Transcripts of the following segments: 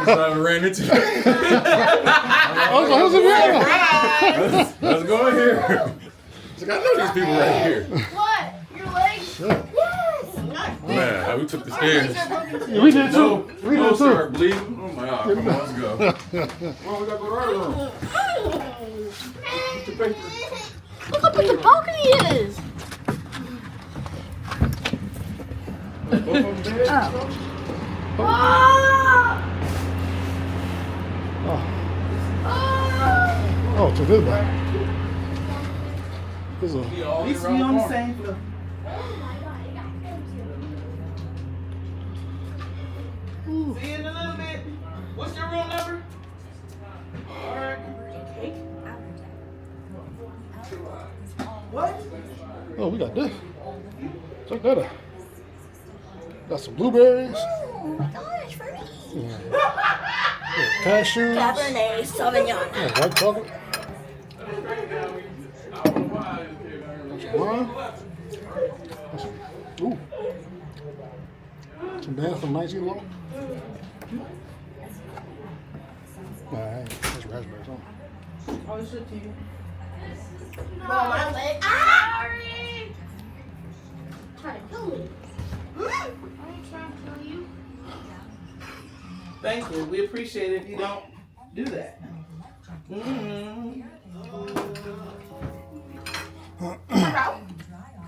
I ran into you. Let's go in here. Like, I know these people right here. What? Your legs? Yes. Man, we took the stairs. We did too. We did too. Start bleeding. Oh my God! Come on, let's go. Well, we gotta go to our room. Get your paper. Look how big the balcony is. Both of them dead. Oh. Oh, it's a good one. At least we on the same floor. See you in a little bit. What's your room number? Alright. What? Oh, we got this. Check that out. Got some blueberries. Oh my gosh, for me. Cashews. Cabernet Sauvignon. White chocolate. Wine. Ooh. Some bands from 19 long. Alright, that's raspberries, huh? Oh, it's your TV. No, my leg. Sorry. Trying to kill me. I ain't trying to kill you. Thank you. We appreciate it if you don't do that.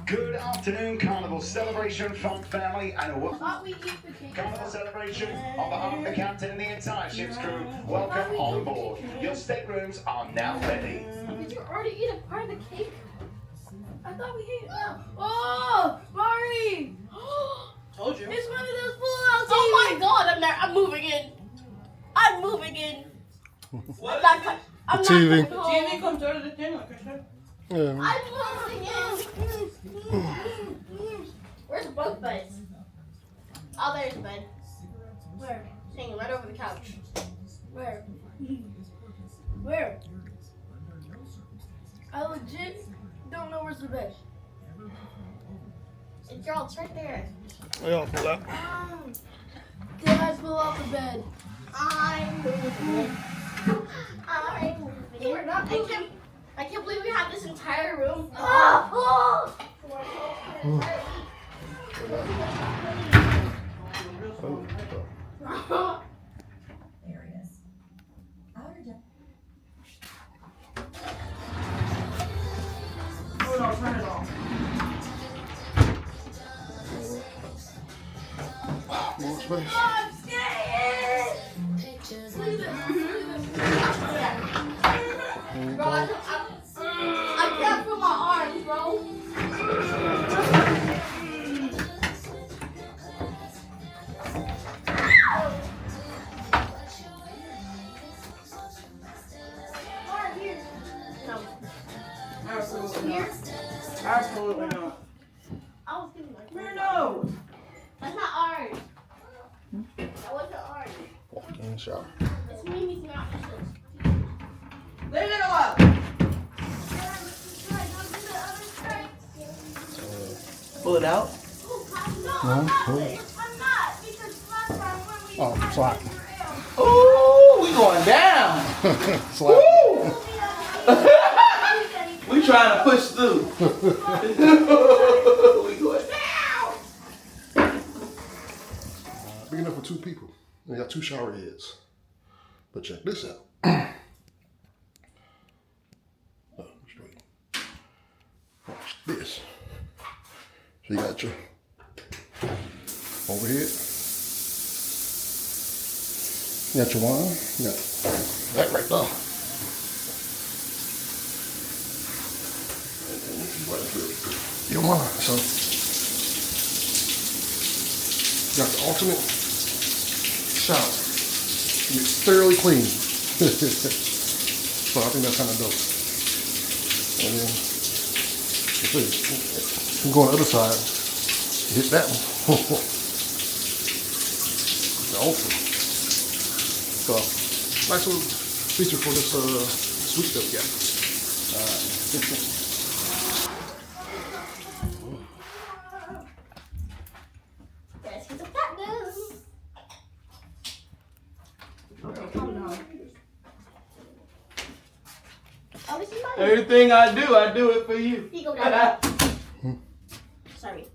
Good afternoon, Carnival celebration from family and a Carnival celebration on behalf of the captain and the entire ship's crew. Welcome on board. Your staterooms are now ready. Did you already eat a part of the cake? I thought we ate it. Oh, Mari! Told you. It's one of those pullouts. Oh my God! I'm moving in. I'm moving in. What? I'm not TV. coming home. TV comes out of the thing, like I said. Yeah. I'm moving in. Where's both beds? Oh, there's a bed. Where? Hanging right over the couch. Where? Where? I legit don't know where's the bed. It's all right there. Yeah, pull out. Dad, pull out the bed. I'm moving. I'm moving. We're not. I can't believe we have this entire room. Oh! Oh no, turn it off. More space. I'm scared. Bro, I can't feel my arms, bro. No. Absolutely Here? not. Absolutely not. I was thinking like Where no? that's not ours. That wasn't ours. Walk in the shower. It's Mimi's not. Leave it alone. Pull it out. No, No, I'm not. cool. I'm not because last time when we Oh, slide. Ooh, we going down. Slide. We trying to push through. We going down. Big enough for 2 people. They got 2 shower heads. But check this out. Oh, straight. Watch this. So you got your overhead. You got your wine. You got that right there. Your wine. So you got the ultimate shower. It's thoroughly clean. So I think that's kind of dope. And then you can go on the other side, hit that one. The ultimate. So nice little feature for this suite that we got. Let's get the fatness. Oh, this is mine. Everything I do it for you. Here you go, Dad. Sorry.